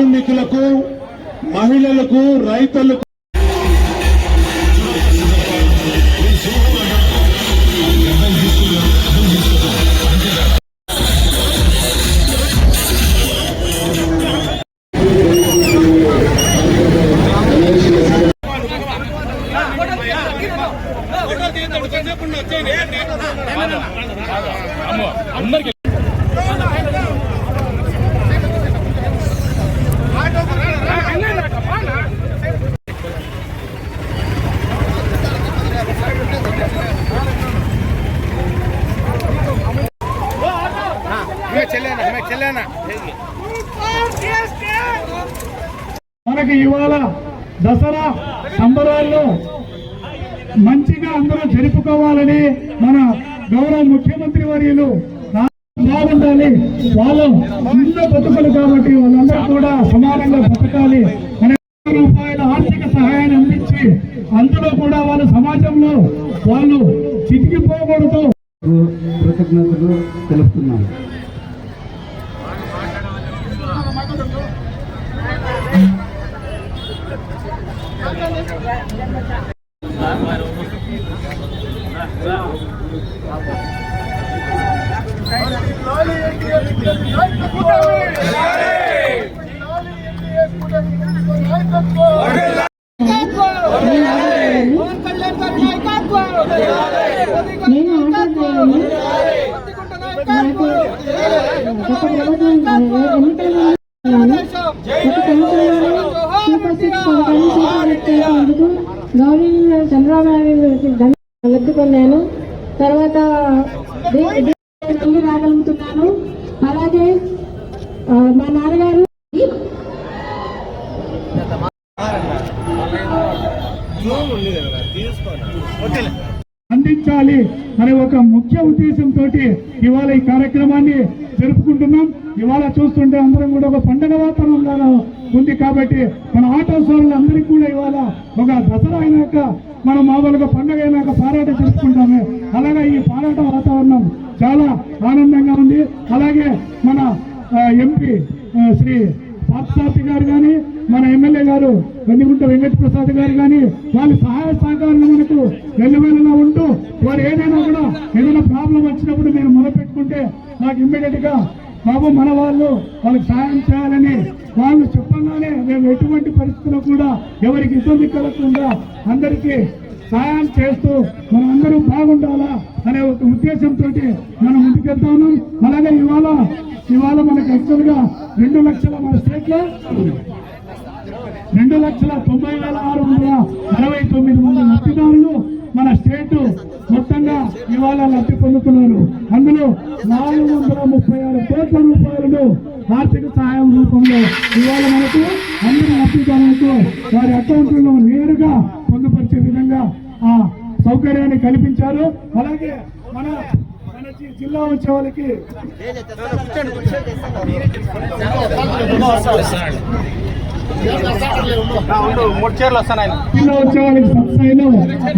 కార్మికులకు, మహిళలకు, రైతులకు మనకి ఇవాళ దసరా సంబరాల్లో మంచిగా అందరూ జరుపుకోవాలని మన గౌరవ ముఖ్యమంత్రి వర్యులు బాగుండాలి, వాళ్ళు ఇంట్లో బతుకులు కాబట్టి వాళ్ళందరూ కూడా సమానంగా బతకాలి అనే రూపాయల ఆర్థిక సహాయాన్ని అందించి అందులో కూడా వాళ్ళ సమాజంలో వాళ్ళు చితికిపోకూడదు. కృతజ్ఞతలు తెలుపుతున్నాను. గౌరీ చంద్రబాబు ఎత్తుకున్నాను. తర్వాత రాగలుగుతున్నాను. అలాగే మా నాన్నగారు అందించాలి అనే ఒక ముఖ్య ఉద్దేశంతో ఇవాళ ఈ కార్యక్రమాన్ని జరుపుకుంటున్నాం. ఇవాళ చూస్తుంటే అందరం కూడా ఒక పండుగ వాతావరణంలో ఉంది కాబట్టి మన ఆటో సోదరులందరికీ కూడా ఇవాళ ఒక దసరా అయినాక మనం మామూలుగా పండుగ అయినాక పారాట జరుపుకుంటాము. అలాగే ఈ పారాట వాతావరణం చాలా ఆనందంగా ఉంది. అలాగే మన ఎంపీ శ్రీ పార్థసారథి గారు కానీ, మన ఎమ్మెల్యే గారు వెన్నిగుంట వెంకట ప్రసాద్ గారు కానీ వాళ్ళ సహాయ సహకారాలు మనకు వెల్లువేళలా ఉంటూ వారు ఏదైనా కూడా ఏదైనా ప్రాబ్లం వచ్చినప్పుడు మీరు మొదలుపెట్టుకుంటే నాకు ఇమ్మీడియట్ గా బాబు మన వాళ్ళకి సహాయం చేయాలని వాళ్ళు చెప్పగానే మేము ఎటువంటి పరిస్థితుల్లో కూడా ఎవరికి ఇబ్బంది కలగకుండా అందరికీ సహాయం చేస్తూ మనం అందరూ బాగుండాలా అనే ఒక ఉద్దేశంతో మనం ముందుకెళ్తాము. అలాగే ఇవాళ మనకు యాక్చువల్ గా 2 లక్షల మన స్టేట్ లో 2,90,669 మంది లబ్ధిదారులు మన స్టేట్ మొత్తంగా ఇవాళ లబ్ధి పొందుతున్నారు. అందులో 436 కోట్ల రూపాయలను ఆర్థిక సహాయం రూపంలో ఇవాళ మనకు అందరి లబ్ధిదారులకు వారి అకౌంట్లలో నేరుగా పొందుపరిచే విధంగా ఆ సౌకర్యాన్ని కల్పించారు. అలాగే మన జిల్లా వచ్చే వాళ్ళకి జిల్లా వచ్చే వాళ్ళకి సంస్థలో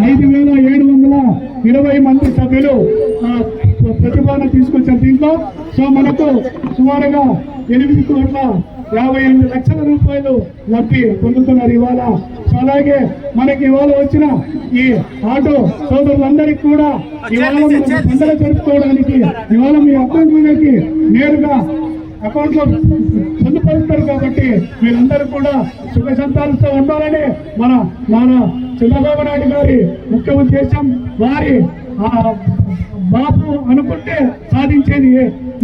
5,720 మంది సభ్యులు ప్రతిపాదన తీసుకొచ్చారు దీంట్లో. సో మనకు సుమారుగా 8,58 లక్షల రూపాయలు లబ్ధి పొందుతున్నారు ఇవాళ. సో అలాగే మనకి ఇవాళ వచ్చిన ఈ ఆటో సోదరులందరికీ కూడా ఇవాళ పండుగ జరుపుకోవడానికి ఇవాళ మీ అకౌంట్లకి నేరుగా అకౌంట్ లో పొందుపరుస్తారు కాబట్టి మీరందరూ కూడా సుఖ సంతాలతో ఉండాలని మన చంద్రబాబు నాయుడు గారి ముఖ్య ఉద్దేశం. వారి బాబు అనుకుంటే సాధించేది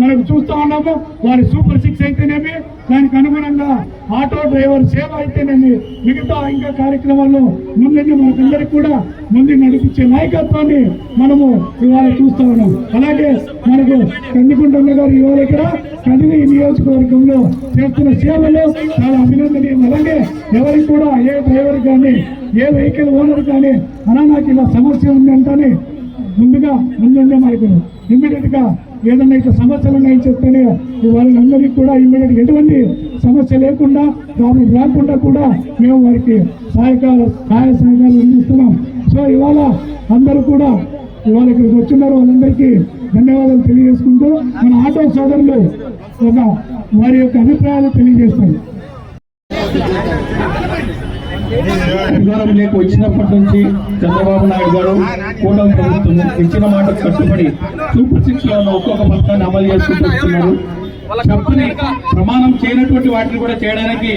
మనకు చూస్తూ ఉన్నాము. వారి సూపర్ 6 అయితేనేమి, దానికి అనుగుణంగా ఆటో డ్రైవర్ సేవ అయితేనేమి, మిగతా ఇంకా కార్యక్రమాల్లో ముందు మనకందరికీ కూడా ముందు నడిపించే నాయకత్వాన్ని మనము ఇవాళ చూస్తూ ఉన్నాం. అలాగే మనకు కందికుంటన్న గారు ఇవాళ ఇక్కడ కదిలి నియోజకవర్గంలో చేస్తున్న సేవలు చాలా అభినందనీయం. అలాగే ఎవరికి కూడా ఏ డ్రైవర్ కానీ ఏ వెహికల్ ఓనర్ కానీ అలా నాకు ఇలా సమస్య ఉంది అంటేనే ముందుండే మనకు ఇమ్మీడియట్ గా ఏదన్నా ఇట్లా సమస్యలు ఉన్నాయని చెప్తేనే వాళ్ళందరికీ కూడా ఇమ్మీడియట్ ఎటువంటి సమస్య లేకుండా ప్రాబ్లం రాకుండా కూడా మేము వారికి సహాయ సహకారాలు అందిస్తున్నాం. సో ఇవాళ అందరూ కూడా ఇవాళ ఇక్కడికి వచ్చినారు, వాళ్ళందరికీ ధన్యవాదాలు తెలియజేసుకుంటూ మన ఆటో సోదరులు వారి యొక్క అభిప్రాయాలు తెలియజేస్తారు. అధికారంలోకి వచ్చినప్పటి నుంచి చంద్రబాబు నాయుడు గారు కూటమి ప్రభుత్వం ఇచ్చిన మాట కట్టుబడి సూపర్ 6 లో ఉన్న ఒక్కొక్క పథకాన్ని అమలు చేసుకుంటూ వస్తున్నారు. చెప్పుని ప్రమాణం చేయనటువంటి వాటిని కూడా చేయడానికి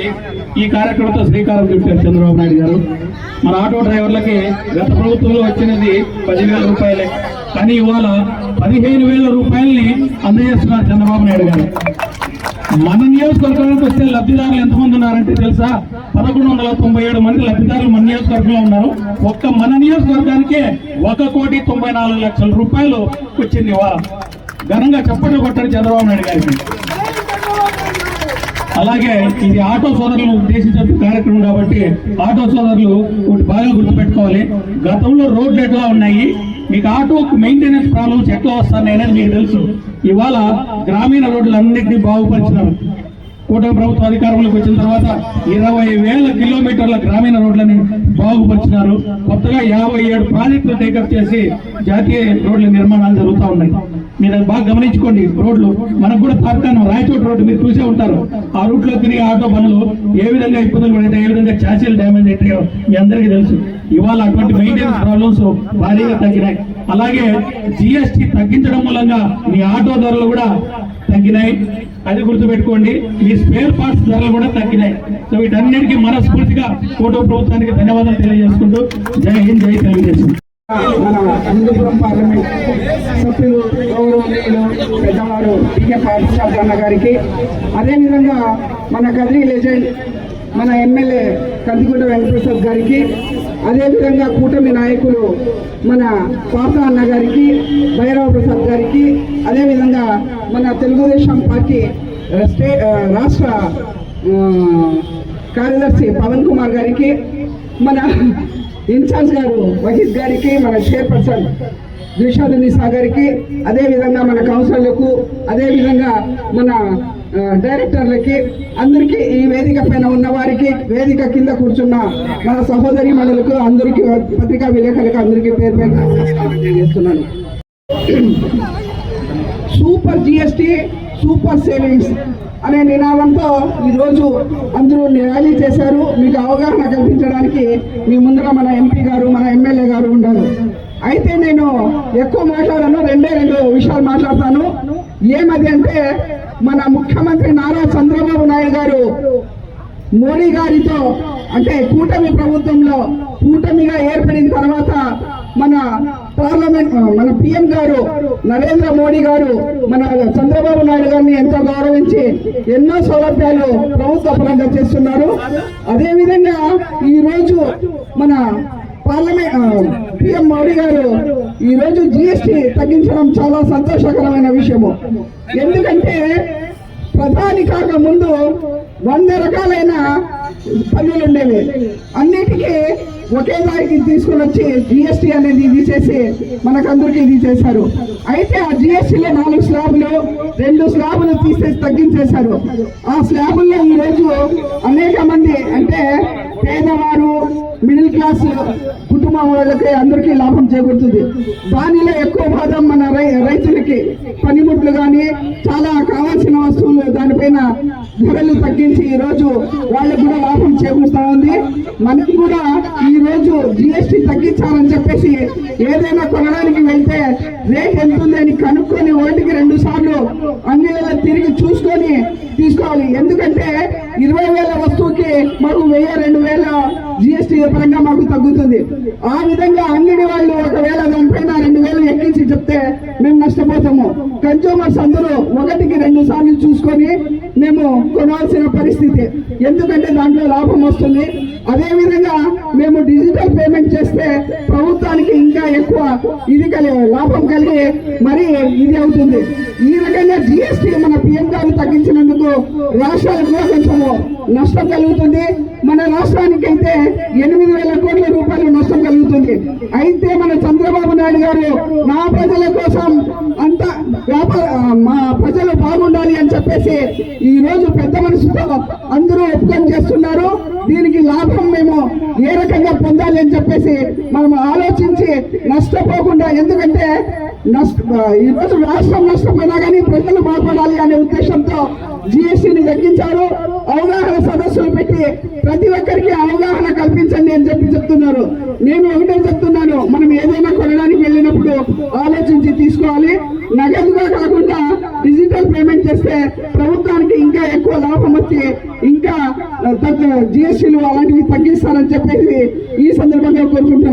ఈ కార్యక్రమంతో శ్రీకారం చుట్టారు చంద్రబాబు నాయుడు గారు. మన ఆటో డ్రైవర్లకి గత ప్రభుత్వంలో వచ్చినది 10,000 రూపాయలే, కానీ ఇవాళ 15,000 రూపాయలని అందజేస్తున్నారు చంద్రబాబు నాయుడు గారు. మన నియోజకవర్గానికి వస్తే లబ్ధిదారులు ఎంతమంది ఉన్నారంటే తెలుసా? 1197 మంది లబ్ధిదారులు మన నియోజకవర్గంలో ఉన్నారు. ఒక్క మన నియోజకవర్గానికే 1,94,00,000 రూపాయలు వచ్చింది. ఇవాళ ఘనంగా చప్పట్లు కొట్టారు చంద్రబాబు నాయుడు గారికి. అలాగే ఇది ఆటో సోదరులను ఉద్దేశించిన కార్యక్రమం కాబట్టి ఆటో సోదరులు ఒకటి బాగా గుర్తుపెట్టుకోవాలి. గతంలో రోడ్లు ఎట్లా ఉన్నాయి, మీకు ఆటో మెయింటెనెన్స్ ప్రాబ్లమ్స్ ఎట్లా వస్తాయి అనేది మీకు తెలుసు. ఇవాళ గ్రామీణ రోడ్లన్నింటినీ బాగుపరిచినారు. కూటమి ప్రభుత్వం అధికారంలోకి వచ్చిన తర్వాత 20,000 కిలోమీటర్ల గ్రామీణ రోడ్లని బాగుపరిచినారు. కొత్తగా 57 ప్రాజెక్టులు టేకప్ చేసి జాతీయ రోడ్ల నిర్మాణాలు జరుగుతూ ఉన్నాయి. మీరు బాగా గమనించుకోండి. రోడ్లు మనకు కూడా తార్కాను రాయచోటి రోడ్డు మీరు చూసే ఉంటారు. ఆ రూట్ లో తిరిగి ఆటో పనులు ఏ విధంగా ఇబ్బందులు పడతాయి, ఏ విధంగా ఛాసీలు డ్యామేజ్ అవుతాయో మీ అందరికీ తెలుసు. ఇవాళ అటువంటి మెయింటెనెన్స్ ప్రాబ్లమ్స్ భారీగా తగ్గినాయి. అలాగే జిఎస్టీ తగ్గించడం మూలంగా మీ ఆటో ధరలు కూడా తగ్గినాయి, అది గుర్తుపెట్టుకోండి. మీ స్పేర్ పార్ట్స్ ధరలు కూడా తగ్గినాయి. సో వీటన్నిటికీ మనస్ఫూర్తిగా కూటమి ప్రభుత్వానికి ధన్యవాదాలు తెలియజేసుకుంటూ జై హింద్, జై తెలుగుదేశం. మన హిందూపురం పార్లమెంట్ సభ్యులు గౌరవనీయులు పెద్దవారు టీకే పార్థసారథి అన్న గారికి, అదేవిధంగా మన కదిరి లెజెండ్ మన ఎమ్మెల్యే కందికుంట వెంకటప్రసాద్ గారికి, అదేవిధంగా కూటమి నాయకులు మన పార్థ అన్న గారికి, భైరవ ప్రసాద్ గారికి, అదేవిధంగా మన తెలుగుదేశం పార్టీ రాష్ట్ర కార్యదర్శి పవన్ కుమార్ గారికి, మన ఇన్ఛార్జ్ గారు వహీద్ గారికి, మన చైర్పర్సన్ దిల్షాదునిసా గారికి, అదేవిధంగా మన కౌన్సిలర్లకు, అదేవిధంగా మన డైరెక్టర్లకి, అందరికీ ఈ వేదిక పైన ఉన్న వారికి, వేదిక కింద కూర్చున్న మన సహోదరి మనులకు అందరికీ, పత్రికా విలేకరులకు అందరికీ పేరు పేరు చేస్తున్నాను. సూపర్ జిఎస్టీ సూపర్ సేవింగ్స్ అనే నినాదంతో ఈరోజు అందరూ ర్యాలీ చేశారు. మీకు అవగాహన కల్పించడానికి మీ ముందర మన ఎంపీ గారు, మన ఎమ్మెల్యే గారు ఉన్నారు. అయితే నేను ఎక్కువ మాట్లాడాను, 2 విషయాలు మాట్లాడతాను. ఏమది అంటే, మన ముఖ్యమంత్రి నారా చంద్రబాబు నాయుడు గారు మోడీ గారితో, అంటే కూటమి ప్రభుత్వంలో కూటమిగా ఏర్పడిన తర్వాత మన పార్లమెంట్ మన పిఎం గారు నరేంద్ర మోడీ గారు మన చంద్రబాబు నాయుడు గారిని ఎంతో గౌరవించి ఎన్నో సౌలభ్యాలు ప్రభుత్వ పరంగా చేస్తున్నారు. అదేవిధంగా ఈరోజు మన పార్లమెంట్ పిఎం మోడీ గారు ఈరోజు జిఎస్టీ తగ్గించడం చాలా సంతోషకరమైన విషయము. ఎందుకంటే ప్రధాని కాక ముందు 100 రకాలైన పన్నులు ఉండేవి, అన్నిటికీ ఒకే దానికి తీసుకుని వచ్చి జిఎస్టీ అనేది తీసేసి మనకందరికీ ఇది చేశారు. అయితే ఆ జిఎస్టీలో 4 స్లాబులు 2 స్లాబులు తీసేసి తగ్గించేశారు. ఆ స్లాబుల్లో ఈరోజు అనేక మంది, అంటే పేదవారు, మిడిల్ క్లాస్ కుటుంబం వాళ్ళకి అందరికీ లాభం చేకూరుతుంది. దానిలో ఎక్కువ భాగం మన రైతులకి పనిముట్లు కానీ చాలా కావాల్సిన వస్తువులు దానిపైన ధరలు తగ్గించి ఈరోజు వాళ్ళకు కూడా లాభం చేకూరుతా ఉంది. మనం కూడా ఈరోజు జిఎస్టీ తగ్గించాలని చెప్పేసి ఏదైనా కొనడానికి వెళ్తే రేట్ ఎంత ఉందని కనుక్కొని 1-2 సార్లు అంగీలలో తిరిగి చూసుకొని తీసుకోవాలి. ఎందుకంటే 20,000 వస్తువుకి మాకు 1,000-2,000 జిఎస్టీ పరంగా మాకు తగ్గుతుంది. ఆ విధంగా అంగడి వాళ్ళు ఒకవేళ దానిపైన 2,000 ఎక్కించి చెప్తే మేము నష్టపోతాము. కన్స్యూమర్స్ అందరూ 1-2 సార్లు చూసుకొని మేము కొనాల్సిన పరిస్థితి, ఎందుకంటే దాంట్లో లాభం వస్తుంది. అదేవిధంగా మేము డిజిటల్ పేమెంట్ చేస్తే ప్రభుత్వానికి ఇంకా ఎక్కువ ఇది లాభం కలిగి మరి ఇది అవుతుంది. ఈ రకంగా జిఎస్టీ మన పిఎం గారు తగ్గించినందుకు రాష్ట్రాలకు కొంచెము నష్టం కలుగుతుంది. మన రాష్ట్రానికి అయితే 8,000 కోట్ల రూపాయలు నష్టం కలుగుతుంది. అయితే మన చంద్రబాబు నాయుడు గారు నా ప్రజల కోసం అంత మా ప్రజలు బాగుండాలి అని చెప్పేసి ఈ రోజు పెద్ద మనసుతో అందరూ ఒప్పుకొని చేస్తున్నారు. దీనికి లాభం మేము ఏ రకంగా పొందాలి అని చెప్పేసి మనం ఆలోచించి నష్టపోకుండా, ఎందుకంటే ఈరోజు రాష్ట్రం నష్టపోయినా కానీ ప్రజలు బాగుపడాలి అనే ఉద్దేశంతో జిఎస్టీని తగ్గించారు. అవగాహన సదస్సులు పెట్టి ప్రతి ఒక్కరికి అవగాహన కల్పించండి అని చెప్తున్నారు. నేను ఒకటే చెప్తున్నాను, మనం ఏదైనా కొనడానికి వెళ్ళినప్పుడు ఆలోచించి తీసుకోవాలి. నగదుగా కాకుండా డిజిటల్ పేమెంట్ చేస్తే ప్రభుత్వానికి ఇంకా ఎక్కువ లాభం వచ్చి ఇంకా జిఎస్టీలు అలాంటివి తగ్గిస్తారని చెప్పేసి ఈ సందర్భంగా కోరుకుంటున్నాను.